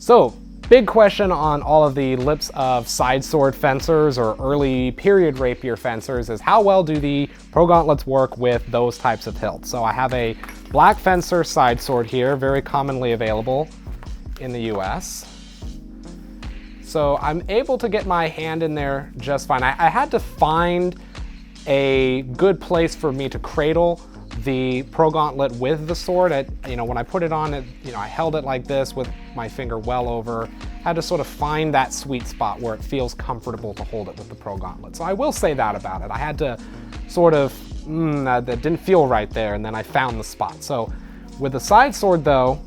So, big question on all of the lips of side sword fencers or early period rapier fencers is how well do the Progauntlets work with those types of hilts? So I have a black fencer side sword here, very commonly available in the US. So I'm able to get my hand in there just fine. I had to find a good place for me to cradle the Progauntlet with the sword. When I put it on, I held it like this with my finger well over. Had to sort of find that sweet spot where it feels comfortable to hold it with the Progauntlet. So I will say that about it. I had to sort of, that didn't feel right there, and then I found the spot. So with the side sword though,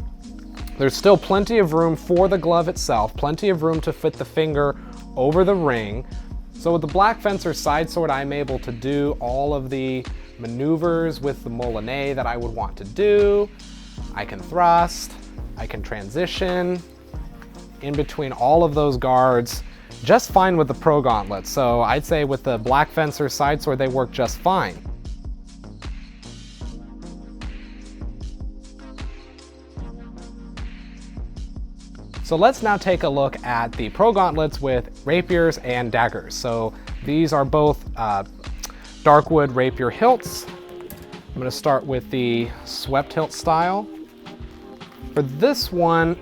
there's still plenty of room for the glove itself, plenty of room to fit the finger over the ring. So with the black fencer side sword, I'm able to do all of the maneuvers with the molinet that I would want to do. I can thrust, I can transition in between all of those guards just fine with the Progauntlet. So I'd say with the black fencer side sword, they work just fine. So let's now take a look at the Progauntlets with rapiers and daggers. So these are both darkwood rapier hilts. I'm going to start with the swept hilt style. For this one,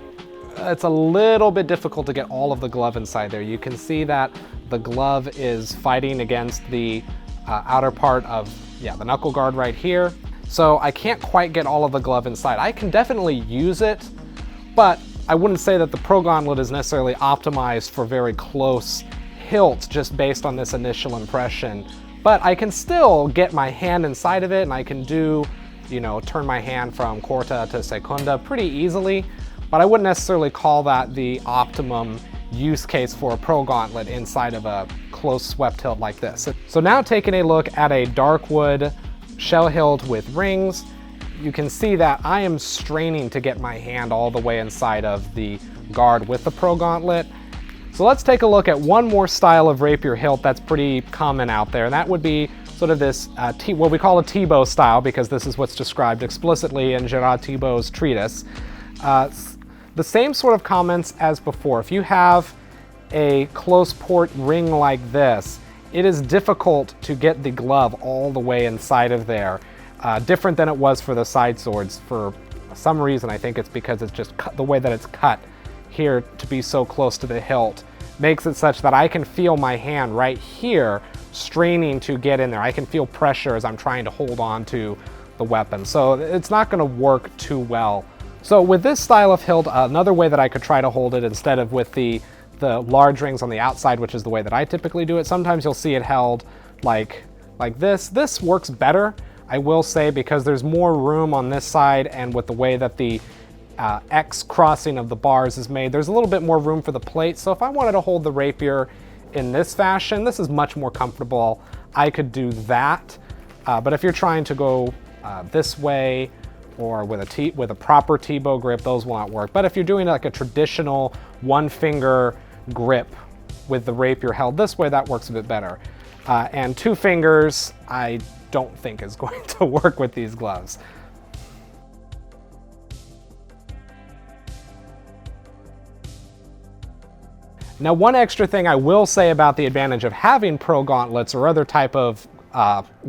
it's a little bit difficult to get all of the glove inside there. You can see that the glove is fighting against the outer part of the knuckle guard right here. So I can't quite get all of the glove inside. I can definitely use it, but I wouldn't say that the Progauntlet is necessarily optimized for very close hilts just based on this initial impression. But I can still get my hand inside of it, and I can do, turn my hand from quarta to secunda pretty easily, but I wouldn't necessarily call that the optimum use case for a Progauntlet inside of a close swept hilt like this. So now taking a look at a darkwood shell hilt with rings, you can see that I am straining to get my hand all the way inside of the guard with the Progauntlet. So let's take a look at one more style of rapier hilt that's pretty common out there, and that would be sort of this, what we call a Thibaut style, because this is what's described explicitly in Gerard Thibaut's treatise. The same sort of comments as before. If you have a close port ring like this, it is difficult to get the glove all the way inside of there. Different than it was for the side swords. For some reason, I think it's because it's just the way that it's cut here to be so close to the hilt makes it such that I can feel my hand right here straining to get in there. I can feel pressure as I'm trying to hold on to the weapon. So it's not going to work too well. So with this style of hilt, another way that I could try to hold it instead of with the large rings on the outside, which is the way that I typically do it, sometimes you'll see it held like this. This works better, I will say, because there's more room on this side, and with the way that the X crossing of the bars is made, there's a little bit more room for the plate. So if I wanted to hold the rapier in this fashion, this is much more comfortable. I could do that, but if you're trying to go this way, or with a proper Thibaut grip, those will not work. But if you're doing like a traditional one finger grip with the rapier held this way, that works a bit better. And two fingers, I don't think is going to work with these gloves. Now, one extra thing I will say about the advantage of having Progauntlets or other type of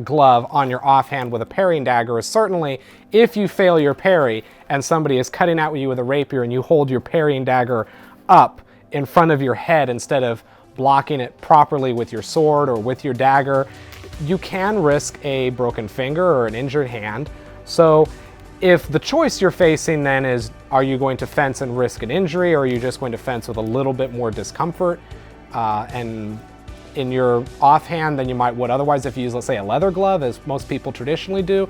glove on your offhand with a parrying dagger is certainly if you fail your parry and somebody is cutting out you with a rapier and you hold your parrying dagger up in front of your head instead of blocking it properly with your sword or with your dagger, you can risk a broken finger or an injured hand. So if the choice you're facing then is, are you going to fence and risk an injury, or are you just going to fence with a little bit more discomfort and in your offhand than you would otherwise if you use, let's say, a leather glove, as most people traditionally do,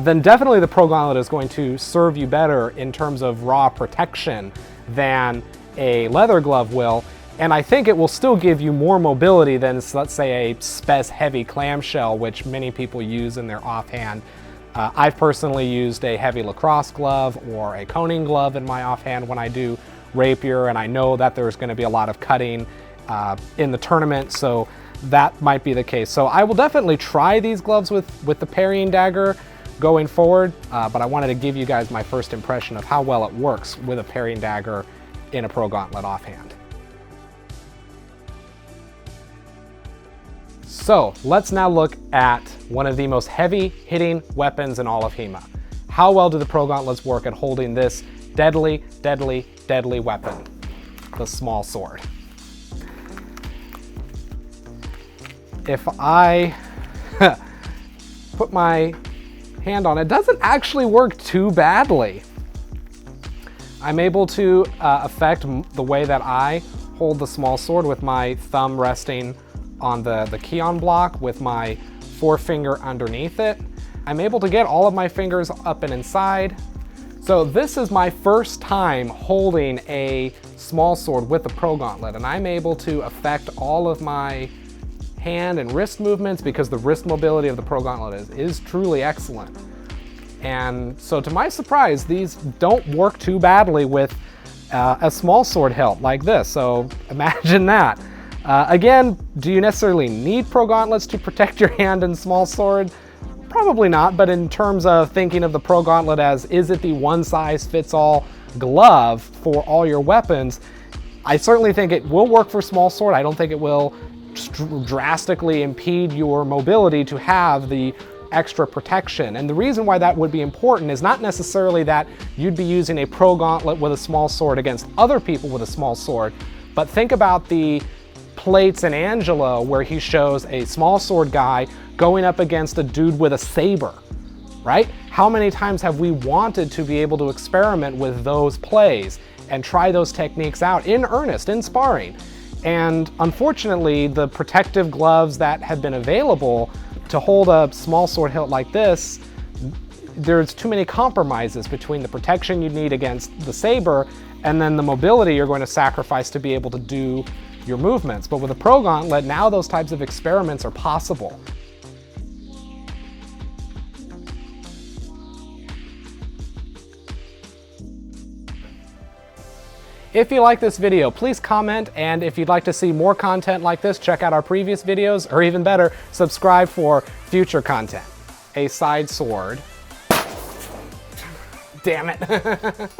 then definitely the Progauntlet is going to serve you better in terms of raw protection than a leather glove will. And I think it will still give you more mobility than, let's say, a Spez heavy clamshell, which many people use in their offhand. I've personally used a heavy lacrosse glove or a coning glove in my offhand when I do rapier, and I know that there's going to be a lot of cutting in the tournament, so that might be the case. So I will definitely try these gloves with the parrying dagger going forward, but I wanted to give you guys my first impression of how well it works with a parrying dagger in a pro gauntlet offhand. So let's now look at one of the most heavy hitting weapons in all of HEMA. How well do the pro gauntlets work at holding this deadly, deadly, deadly weapon, the small sword? If I put my hand on it, doesn't actually work too badly. I'm able to affect the way that I hold the small sword with my thumb resting on the key-on block with my forefinger underneath it. I'm able to get all of my fingers up and inside. So this is my first time holding a small sword with a pro gauntlet, and I'm able to affect all of my hand and wrist movements because the wrist mobility of the pro gauntlet is truly excellent. And so to my surprise, these don't work too badly with a small sword hilt like this. So imagine that. Again, do you necessarily need pro gauntlets to protect your hand and small sword? Probably not, but in terms of thinking of the pro gauntlet as, is it the one-size-fits-all glove for all your weapons? I certainly think it will work for small sword. I don't think it will drastically impede your mobility to have the extra protection. And the reason why that would be important is not necessarily that you'd be using a pro gauntlet with a small sword against other people with a small sword, but think about the plates in Angelo where he shows a small sword guy going up against a dude with a saber, right? How many times have we wanted to be able to experiment with those plays and try those techniques out in earnest, in sparring? And unfortunately, the protective gloves that have been available to hold a small sword hilt like this, there's too many compromises between the protection you need against the saber and then the mobility you're going to sacrifice to be able to do your movements. But with a pro gauntlet, now those types of experiments are possible. If you like this video, please comment, and if you'd like to see more content like this, check out our previous videos, or even better, subscribe for future content. A side sword. Damn it.